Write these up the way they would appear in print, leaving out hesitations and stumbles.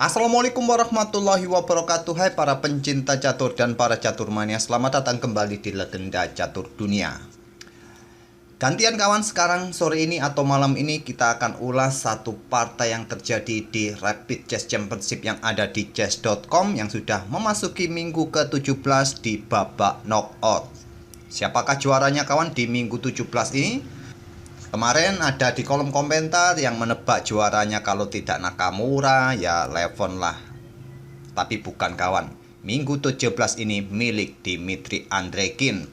Assalamualaikum warahmatullahi wabarakatuh. Hai para pencinta catur dan para catur mania, selamat datang kembali di Legenda Catur Dunia. Gantian kawan, sekarang sore ini atau malam ini kita akan ulas satu partai yang terjadi di Rapid Chess Championship yang ada di chess.com yang sudah memasuki minggu ke-17 di babak knockout. Siapakah juaranya kawan di minggu 17 ini? Kemarin ada di kolom komentar yang menebak juaranya kalau tidak Nakamura ya Levon lah. Tapi bukan kawan. Minggu 17 ini milik Dmitry Andreikin.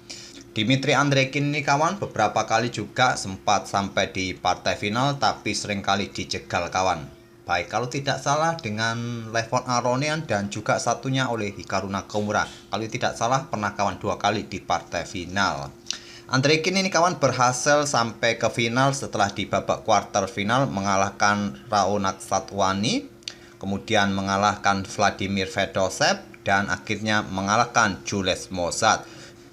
Dmitry Andreikin ini kawan beberapa kali juga sempat sampai di partai final tapi seringkali dijegal kawan. Baik kalau tidak salah dengan Levon Aronian dan juga satunya oleh Hikaru Nakamura. Kalau tidak salah pernah kawan 2 kali di partai final. Andreikin ini kawan berhasil sampai ke final setelah di babak quarter final mengalahkan Raonic Satwani, kemudian mengalahkan Vladimir Fedosev, dan akhirnya mengalahkan Jules Mozart.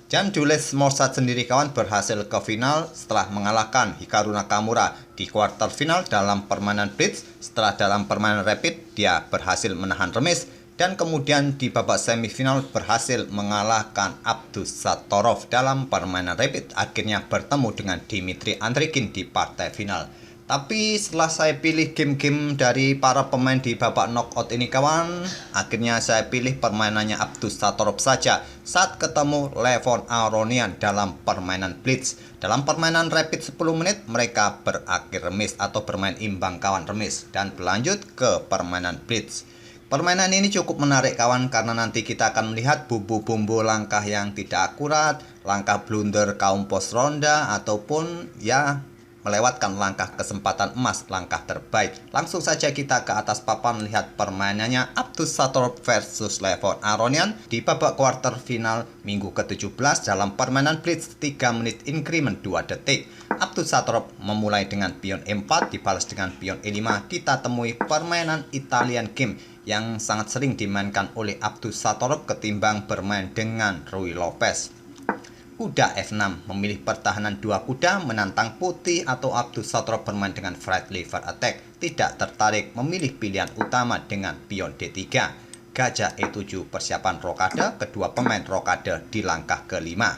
Dan Jules Mozart sendiri kawan berhasil ke final setelah mengalahkan Hikaru Nakamura di quarter final dalam permainan blitz. Setelah dalam permainan rapid dia berhasil menahan remis. Dan kemudian di babak semifinal berhasil mengalahkan Abdusattorov dalam permainan rapid. Akhirnya bertemu dengan Dmitry Andreikin di partai final. Tapi setelah saya pilih game-game dari para pemain di babak knockout ini kawan, akhirnya saya pilih permainannya Abdusattorov saja saat ketemu Levon Aronian dalam permainan blitz. Dalam permainan rapid 10 menit mereka berakhir remis atau bermain imbang kawan, remis dan berlanjut ke permainan blitz. Permainan ini cukup menarik kawan karena nanti kita akan melihat bumbu-bumbu langkah yang tidak akurat, langkah blunder kaum pos ronda ataupun ya melewatkan langkah kesempatan emas, langkah terbaik. Langsung saja kita ke atas papan melihat permainannya Abdusattorov versus Levon Aronian di babak quarter final minggu ke-17 dalam permainan blitz 3 menit increment 2 detik. Abdusattorov memulai dengan pion E4 dibalas dengan pion E5. Kita temui permainan Italian game yang sangat sering dimainkan oleh Abdusattorov ketimbang bermain dengan Ruy Lopez. Kuda F6 memilih pertahanan 2 kuda menantang putih atau Abdusattorov bermain dengan flight lever attack. Tidak tertarik memilih pilihan utama dengan pion D3. Gajah E7 persiapan rokade, kedua pemain rokade di langkah kelima.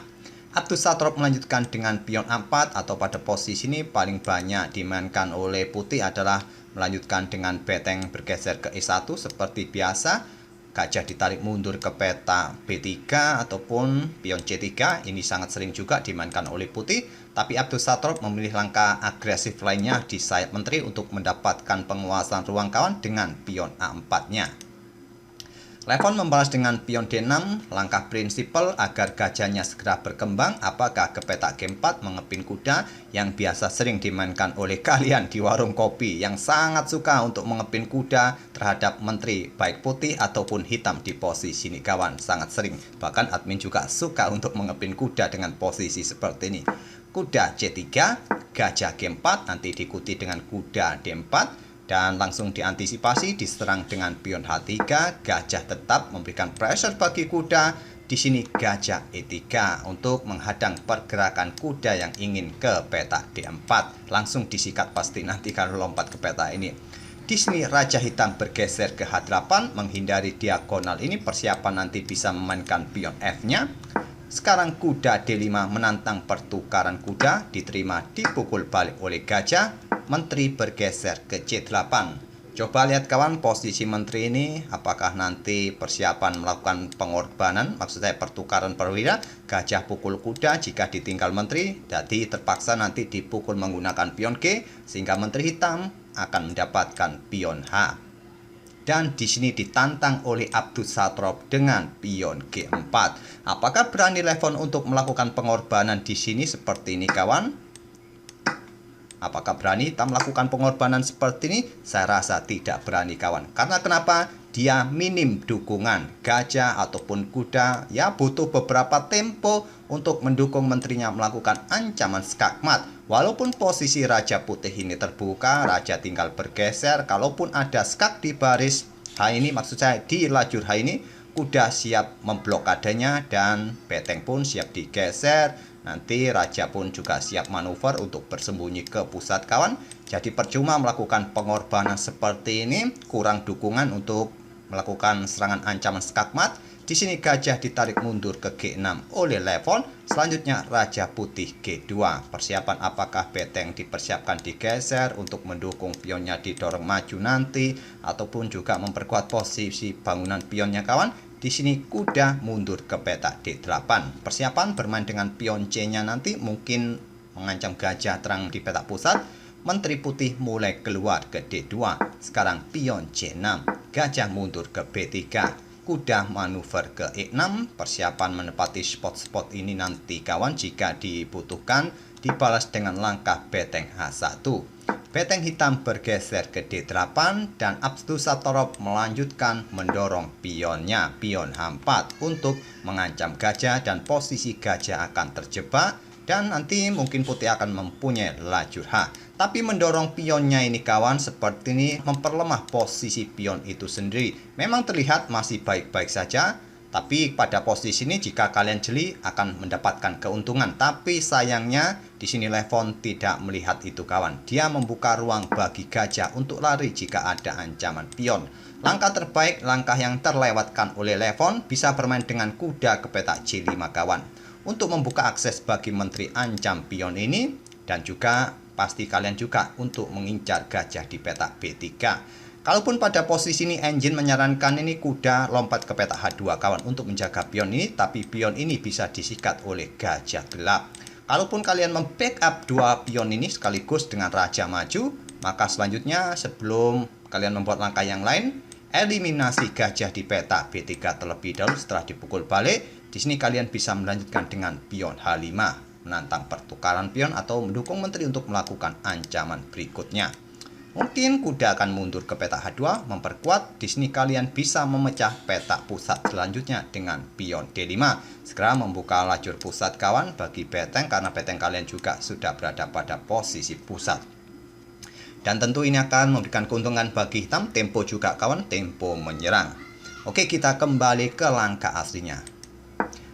Abdusattorov melanjutkan dengan pion A4 atau pada posisi ini paling banyak dimainkan oleh putih adalah melanjutkan dengan beteng bergeser ke E1 seperti biasa. Gajah ditarik mundur ke peta B3 ataupun pion C3. Ini sangat sering juga dimainkan oleh putih. Tapi Abdusattorov memilih langkah agresif lainnya di sayap menteri untuk mendapatkan penguasaan ruang kawan dengan pion A4-nya. Levon membalas dengan pion D6, langkah prinsipal agar gajahnya segera berkembang. Apakah ke peta G4 mengepin kuda yang biasa sering dimainkan oleh kalian di warung kopi yang sangat suka untuk mengepin kuda terhadap menteri baik putih ataupun hitam di posisi ini kawan, sangat sering. Bahkan admin juga suka untuk mengepin kuda dengan posisi seperti ini. Kuda C3, gajah G4, nanti diikuti dengan kuda D4. Dan langsung diantisipasi diserang dengan pion H3, gajah tetap memberikan pressure bagi kuda. Di sini gajah E3 untuk menghadang pergerakan kuda yang ingin ke peta D4. Langsung disikat pasti nanti kalau lompat ke peta ini. Di sini raja hitam bergeser ke H8 menghindari diagonal ini, persiapan nanti bisa memainkan pion F-nya. Sekarang kuda D5 menantang pertukaran kuda, diterima dipukul balik oleh gajah. Menteri bergeser ke C8. Coba lihat kawan posisi menteri ini, apakah nanti persiapan melakukan pengorbanan, maksud saya pertukaran perwira. Gajah pukul kuda jika ditinggal menteri, jadi terpaksa nanti dipukul menggunakan pion G sehingga menteri hitam akan mendapatkan pion H. Dan di sini ditantang oleh Abdusattorov dengan pion G4. Apakah berani Levon untuk melakukan pengorbanan di sini seperti ini kawan? Apakah berani hitam melakukan pengorbanan seperti ini? Saya rasa tidak berani kawan. Karena kenapa? Dia minim dukungan gajah ataupun kuda. Ya butuh beberapa tempo untuk mendukung menterinya melakukan ancaman skakmat. Walaupun posisi raja putih ini terbuka, raja tinggal bergeser. Kalaupun ada skak di baris H ini, maksud saya di lajur H ini, kuda siap memblokadenya dan beteng pun siap digeser. Nanti raja pun juga siap manuver untuk bersembunyi ke pusat kawan. Jadi percuma melakukan pengorbanan seperti ini, kurang dukungan untuk melakukan serangan ancaman skakmat. Di sini gajah ditarik mundur ke G6 oleh Levon. Selanjutnya Raja Putih G2. Persiapan apakah beteng dipersiapkan digeser untuk mendukung pionnya didorong maju nanti, ataupun juga memperkuat posisi bangunan pionnya kawan. Di sini kuda mundur ke petak D8. Persiapan bermain dengan pion C-nya nanti mungkin mengancam gajah terang di petak pusat. Menteri Putih mulai keluar ke D2. Sekarang pion C6. Gajah mundur ke B3. Kuda manuver ke E6, persiapan menepati spot-spot ini nanti kawan jika dibutuhkan, dibalas dengan langkah beteng H1. Beteng hitam bergeser ke D8 dan Abdus Satorov melanjutkan mendorong pionnya, pion H4 untuk mengancam gajah dan posisi gajah akan terjebak dan nanti mungkin putih akan mempunyai lajur H. Tapi mendorong pionnya ini kawan seperti ini memperlemah posisi pion itu sendiri. Memang terlihat masih baik-baik saja, tapi pada posisi ini jika kalian jeli akan mendapatkan keuntungan. Tapi sayangnya di sini Levon tidak melihat itu kawan. Dia membuka ruang bagi gajah untuk lari jika ada ancaman pion. Langkah terbaik, langkah yang terlewatkan oleh Levon bisa bermain dengan kuda ke petak C5 kawan. Untuk membuka akses bagi menteri ancam pion ini dan juga pasti kalian juga untuk mengincar gajah di petak B3. Kalaupun pada posisi ini engine menyarankan ini kuda lompat ke petak H2 kawan untuk menjaga pion ini, tapi pion ini bisa disikat oleh gajah gelap. Kalaupun kalian membackup dua pion ini sekaligus dengan raja maju, maka selanjutnya sebelum kalian membuat langkah yang lain, eliminasi gajah di petak B3 terlebih dahulu setelah dipukul balik. Di sini kalian bisa melanjutkan dengan pion H5, menantang pertukaran pion atau mendukung menteri untuk melakukan ancaman berikutnya. Mungkin kuda akan mundur ke petak H2, memperkuat. Di sini kalian bisa memecah petak pusat selanjutnya dengan pion D5. Segera membuka lajur pusat kawan bagi beteng karena beteng kalian juga sudah berada pada posisi pusat. Dan tentu ini akan memberikan keuntungan bagi hitam, tempo juga kawan, tempo menyerang. Oke, kita kembali ke langkah aslinya.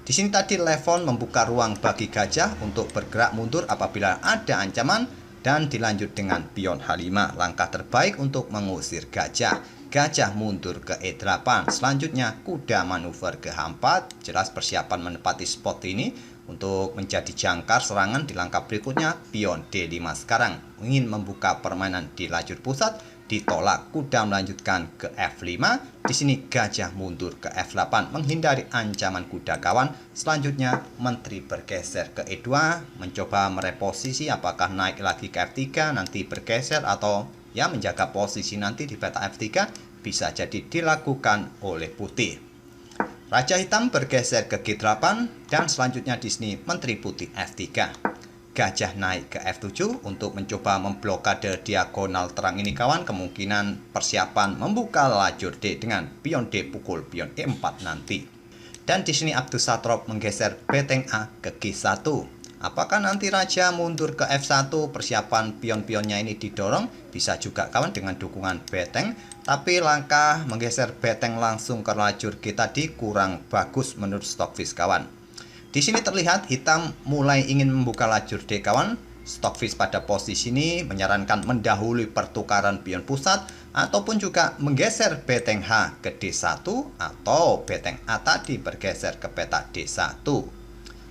Di sini tadi Levon membuka ruang bagi gajah untuk bergerak mundur apabila ada ancaman dan dilanjut dengan pion H5. Langkah terbaik untuk mengusir gajah. Gajah mundur ke E8. Selanjutnya kuda manuver ke H4. Jelas persiapan menepati spot ini untuk menjadi jangkar serangan di langkah berikutnya. Pion D5 sekarang ingin membuka permainan di lajur pusat. Ditolak, kuda melanjutkan ke F5. Di sini gajah mundur ke F8 menghindari ancaman kuda kawan. Selanjutnya menteri bergeser ke E2 mencoba mereposisi apakah naik lagi ke F3 nanti bergeser atau ya menjaga posisi nanti di peta F3 bisa jadi dilakukan oleh putih. Raja hitam bergeser ke G8 dan selanjutnya di sini menteri putih F3. Gajah naik ke F7 untuk mencoba memblokade diagonal terang ini kawan. Kemungkinan persiapan membuka lajur D dengan pion D pukul pion E4 nanti. Dan di sini Abdus Satorov menggeser beteng A ke G1. Apakah nanti raja mundur ke F1, persiapan pion-pionnya ini didorong? Bisa juga kawan dengan dukungan beteng. Tapi langkah menggeser beteng langsung ke lajur G tadi kurang bagus menurut Stockfish kawan. Di sini terlihat hitam mulai ingin membuka lajur D kawan. Stockfish pada posisi ini menyarankan mendahului pertukaran pion pusat ataupun juga menggeser beteng H ke D1 atau beteng A tadi bergeser ke petak D1.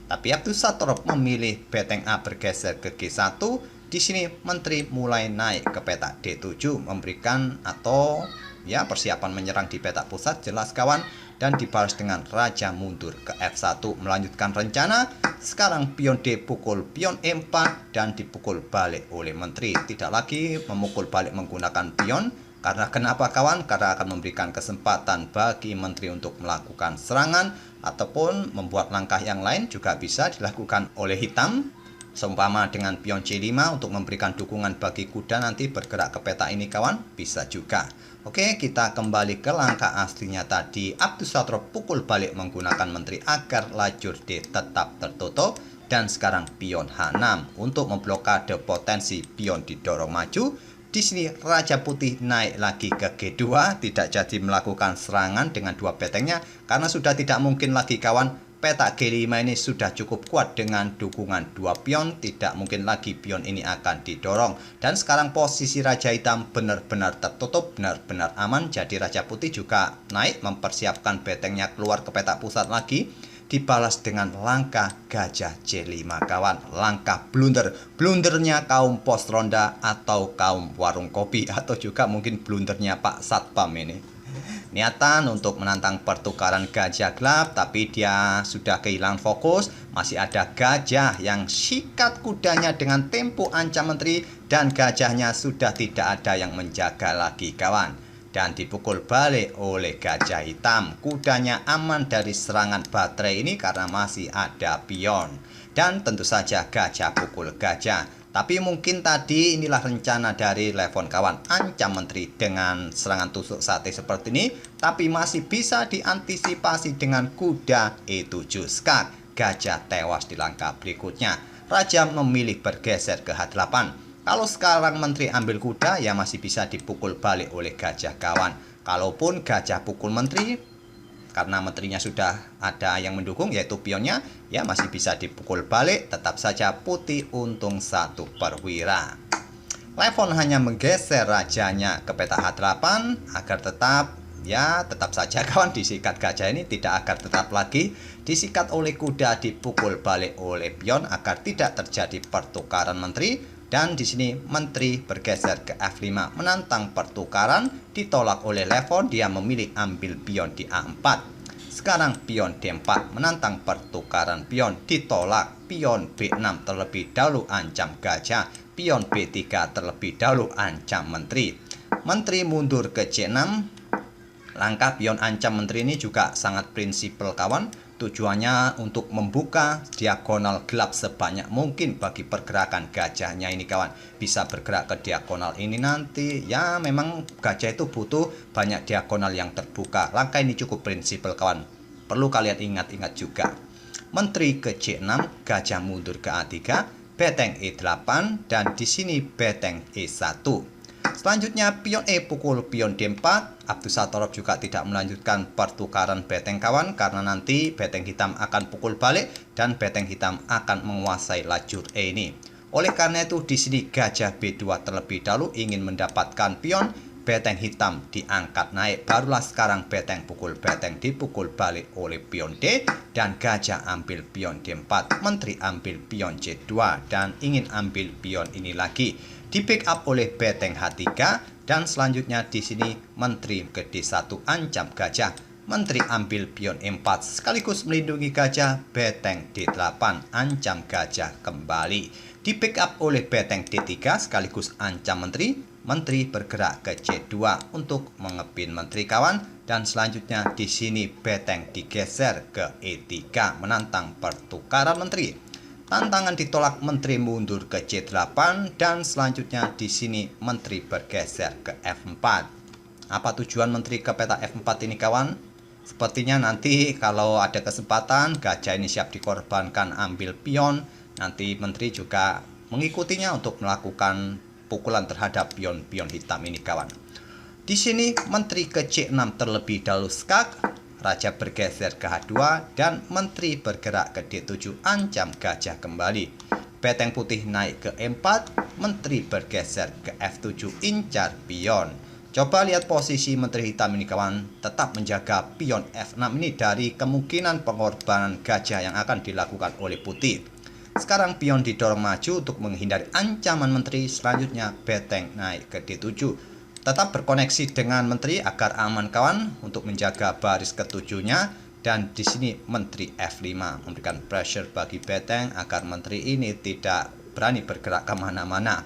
Tapi Abdus Satorov memilih beteng A bergeser ke G1. Di sini menteri mulai naik ke petak D7 memberikan atau ya persiapan menyerang di petak pusat jelas kawan. Dan dibalas dengan raja mundur ke F1 melanjutkan rencana. Sekarang pion D pukul pion E4 dan dipukul balik oleh menteri. Tidak lagi memukul balik menggunakan pion. Karena kenapa kawan? Karena akan memberikan kesempatan bagi menteri untuk melakukan serangan ataupun membuat langkah yang lain juga bisa dilakukan oleh hitam. Seumpama dengan pion C5 untuk memberikan dukungan bagi kuda nanti bergerak ke peta ini kawan, bisa juga. Oke, kita kembali ke langkah aslinya tadi. Abdus Satorov pukul balik menggunakan menteri agar lajur D tetap tertutup. Dan sekarang pion H6 untuk memblokade potensi pion didorong maju. Di Di sini Raja Putih naik lagi ke G2, tidak jadi melakukan serangan dengan dua betengnya karena sudah tidak mungkin lagi kawan. Petak G5 ini sudah cukup kuat dengan dukungan dua pion, tidak mungkin lagi pion ini akan didorong. Dan sekarang posisi Raja Hitam benar-benar tertutup, benar-benar aman. Jadi Raja Putih juga naik mempersiapkan betengnya keluar ke petak pusat lagi. Dibalas dengan langkah gajah C5 kawan, langkah blunder, blundernya kaum pos ronda atau kaum warung kopi, atau juga mungkin blundernya Pak Satpam ini. Niatan untuk menantang pertukaran gajah gelap, tapi dia sudah kehilangan fokus. Masih ada gajah yang sikat kudanya dengan tempo ancam menteri, dan gajahnya sudah tidak ada yang menjaga lagi kawan. Dan dipukul balik oleh gajah hitam. Kudanya aman dari serangan baterai ini karena masih ada pion. Dan tentu saja gajah pukul gajah. Tapi mungkin tadi inilah rencana dari Levon kawan. Ancam menteri dengan serangan tusuk sate seperti ini. Tapi masih bisa diantisipasi dengan kuda E7 skak. Gajah tewas di langkah berikutnya. Raja memilih bergeser ke H8. Kalau sekarang menteri ambil kuda, ya masih bisa dipukul balik oleh gajah kawan. Kalaupun gajah pukul menteri, karena menterinya sudah ada yang mendukung, yaitu pionnya, ya masih bisa dipukul balik. Tetap saja putih untung 1 perwira. Levon hanya menggeser rajanya ke peta H8 agar tetap saja kawan disikat gajah ini tidak akan tetap lagi disikat oleh kuda, dipukul balik oleh pion agar tidak terjadi pertukaran menteri. Dan di sini menteri bergeser ke F5 menantang pertukaran, ditolak oleh Levon. Dia memilih ambil pion di A4. Sekarang pion D4 menantang pertukaran pion, ditolak. Pion B6 terlebih dahulu ancam gajah. Pion B3 terlebih dahulu ancam menteri. Menteri mundur ke C6. Langkah pion ancam menteri ini juga sangat prinsipil kawan. Tujuannya untuk membuka diagonal gelap sebanyak mungkin bagi pergerakan gajahnya ini kawan. Bisa bergerak ke diagonal ini nanti. Ya memang gajah itu butuh banyak diagonal yang terbuka. Langkah ini cukup prinsipil kawan. Perlu kalian ingat-ingat juga. Menteri ke C6, gajah mundur ke A3, beteng E8, dan di sini beteng E1. Selanjutnya pion E pukul pion D4. Abdus Satorov juga tidak melanjutkan pertukaran beteng kawan karena nanti beteng hitam akan pukul balik dan beteng hitam akan menguasai lajur E ini. Oleh karena itu di sini gajah B2 terlebih dahulu ingin mendapatkan pion. Beteng hitam diangkat naik, barulah sekarang beteng pukul beteng dipukul balik oleh pion D dan gajah ambil pion D4. Menteri ambil pion C2 dan ingin ambil pion ini lagi. Di pick up oleh beteng H3 dan selanjutnya di sini menteri ke D1 ancam gajah. Menteri ambil pion E4 sekaligus melindungi gajah. Beteng D8 ancam gajah kembali. Di pick up oleh beteng D3 sekaligus ancam menteri. Menteri bergerak ke C2 untuk mengepin menteri kawan, dan selanjutnya di sini beteng digeser ke E3 menantang pertukaran menteri. Tantangan ditolak, menteri mundur ke C8 dan selanjutnya di sini menteri bergeser ke F4. Apa tujuan menteri ke peta F4 ini kawan? Sepertinya nanti kalau ada kesempatan gajah ini siap dikorbankan ambil pion, nanti menteri juga mengikutinya untuk melakukan pukulan terhadap pion-pion hitam ini kawan. Di sini menteri ke C6 terlebih dahulu skak, raja bergeser ke H2 dan menteri bergerak ke D7 ancam gajah kembali. Beteng putih naik ke E4, menteri bergeser ke F7 incar pion. Coba lihat posisi menteri hitam ini kawan, tetap menjaga pion F6 ini dari kemungkinan pengorbanan gajah yang akan dilakukan oleh putih. Sekarang pion didorong maju untuk menghindari ancaman menteri. Selanjutnya beteng naik ke D7. Tetap berkoneksi dengan menteri agar aman kawan untuk menjaga baris ketujuhnya. Dan di sini menteri F5 memberikan pressure bagi beteng agar menteri ini tidak berani bergerak kemana-mana.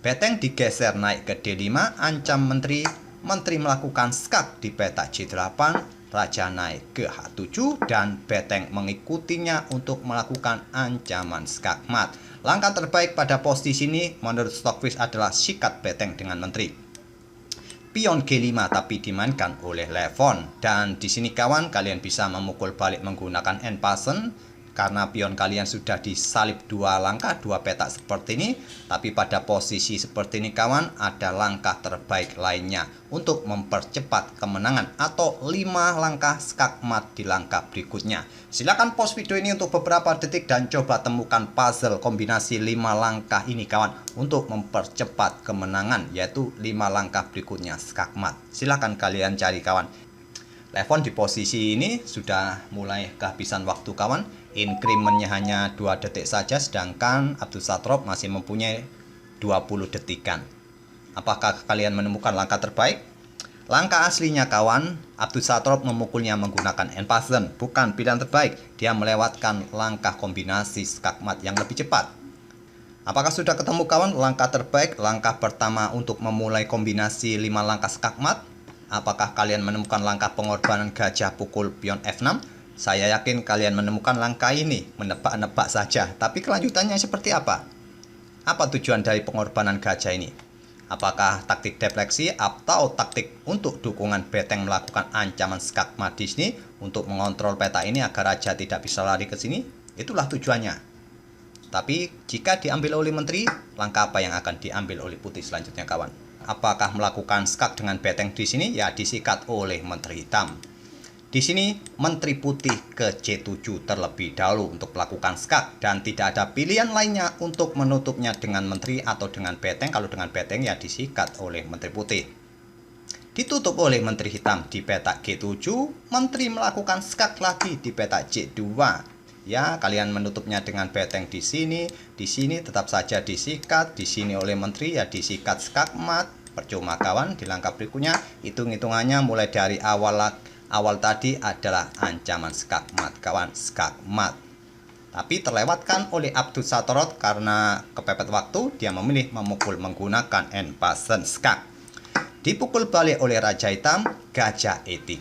Beteng digeser naik ke D5 ancam menteri. Menteri melakukan skak di peta C8. Raja naik ke H7 dan beteng mengikutinya untuk melakukan ancaman skakmat. Langkah terbaik pada posisi ini menurut Stockfish adalah sikat beteng dengan menteri. Pion G5 tapi dimainkan oleh Levon, dan di sini kawan kalian bisa memukul balik menggunakan end passen. karena pion kalian sudah disalip 2 langkah, 2 petak seperti ini. Tapi pada posisi seperti ini kawan, ada langkah terbaik lainnya untuk mempercepat kemenangan atau 5 langkah skakmat di langkah berikutnya. Silahkan pause video ini untuk beberapa detik dan coba temukan puzzle kombinasi 5 langkah ini kawan, untuk mempercepat kemenangan, yaitu 5 langkah berikutnya skakmat. Silahkan kalian cari kawan. Levon di posisi ini sudah mulai kehabisan waktu kawan. Incrementnya hanya 2 detik saja, sedangkan Abdus Satrop masih mempunyai 20 detikan. Apakah kalian menemukan langkah terbaik? Langkah aslinya kawan, Abdus Satrop memukulnya menggunakan end pattern, bukan pilihan terbaik. Dia melewatkan langkah kombinasi skakmat yang lebih cepat. Apakah sudah ketemu kawan langkah terbaik, langkah pertama untuk memulai kombinasi 5 langkah skakmat? Apakah kalian menemukan langkah pengorbanan gajah pukul pion F6? Saya yakin kalian menemukan langkah ini, menebak-nebak saja. Tapi kelanjutannya seperti apa? Apa tujuan dari pengorbanan gajah ini? Apakah taktik defleksi atau taktik untuk dukungan beteng melakukan ancaman skakmat di sini untuk mengontrol peta ini agar raja tidak bisa lari ke sini? Itulah tujuannya. Tapi jika diambil oleh menteri, langkah apa yang akan diambil oleh putih selanjutnya kawan? Apakah melakukan skak dengan beteng di sini? Ya, disikat oleh menteri hitam. Di sini menteri putih ke C7 terlebih dahulu untuk melakukan skak, dan tidak ada pilihan lainnya untuk menutupnya dengan menteri atau dengan beteng. Kalau dengan beteng ya disikat oleh menteri putih. Ditutup oleh menteri hitam di petak G7, menteri melakukan skak lagi di petak C2. Ya, kalian menutupnya dengan beteng di sini tetap saja disikat, di sini oleh menteri ya disikat skakmat. Percuma kawan, di langkah berikutnya hitung-hitungannya mulai dari awal tadi adalah ancaman skakmat kawan, skakmat. Tapi terlewatkan oleh Abdus Satrop karena kepepet waktu, dia memilih memukul menggunakan end pattern skak. Dipukul balik oleh raja hitam, gajah E3.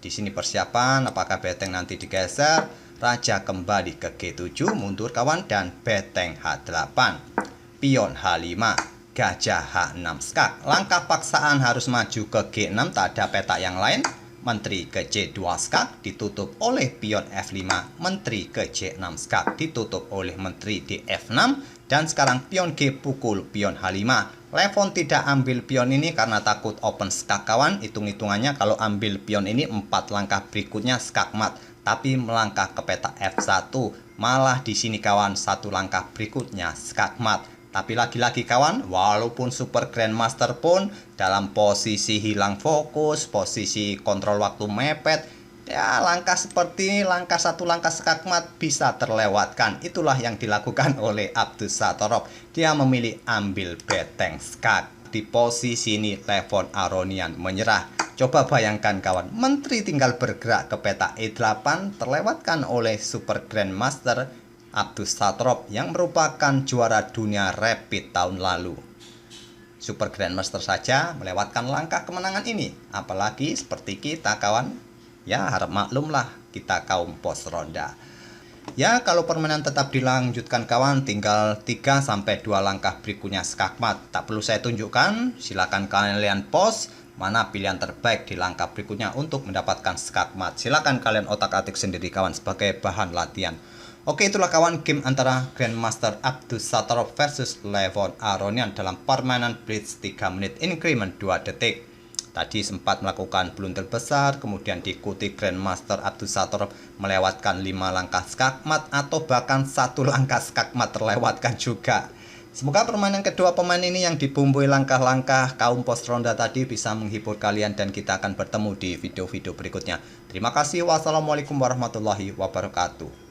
Di sini persiapan apakah beteng nanti digeser. Raja kembali ke G7, mundur kawan, dan beteng H8. Pion H5, gajah H6 skak. Langkah paksaan harus maju ke G6, tak ada peta yang lain. Menteri ke C2 skak, ditutup oleh pion F5. Menteri ke C6 skak, ditutup oleh menteri di F6. Dan sekarang pion G pukul pion H5. Levon tidak ambil pion ini karena takut open skak kawan. Hitung-hitungannya kalau ambil pion ini 4 langkah berikutnya skakmat. Tapi melangkah ke peta F1, malah di sini kawan 1 langkah berikutnya skakmat. Tapi lagi-lagi kawan, walaupun Super Grandmaster pun dalam posisi hilang fokus, posisi kontrol waktu mepet, ya langkah seperti ini, langkah 1 langkah skakmat bisa terlewatkan. Itulah yang dilakukan oleh Abdus Satrop. Dia memilih ambil beteng skak. Di posisi ini Levon Aronian menyerah. Coba bayangkan kawan, menteri tinggal bergerak ke peta E8, terlewatkan oleh Super Grandmaster Abdus Satrop yang merupakan juara dunia rapid tahun lalu. Super Grandmaster saja melewatkan langkah kemenangan ini, apalagi seperti kita kawan. Ya harap maklumlah kita kaum pos ronda. Ya, kalau permainan tetap dilanjutkan kawan, tinggal 3-2 langkah berikutnya skakmat. Tak perlu saya tunjukkan, silakan kalian pause mana pilihan terbaik di langkah berikutnya untuk mendapatkan skakmat. Silakan kalian otak-atik sendiri kawan sebagai bahan latihan. Oke, itulah kawan game antara Grandmaster Abdus Satrop versus Levon Aronian dalam permainan Blitz 3 menit increment 2 detik. Tadi sempat melakukan blunder besar, kemudian diikuti Grandmaster Abdus Satrop melewatkan 5 langkah skakmat atau bahkan 1 langkah skakmat terlewatkan juga. Semoga permainan kedua pemain ini yang dibumbui langkah-langkah kaum pos ronda tadi bisa menghibur kalian, dan kita akan bertemu di video-video berikutnya. Terima kasih. Wassalamualaikum warahmatullahi wabarakatuh.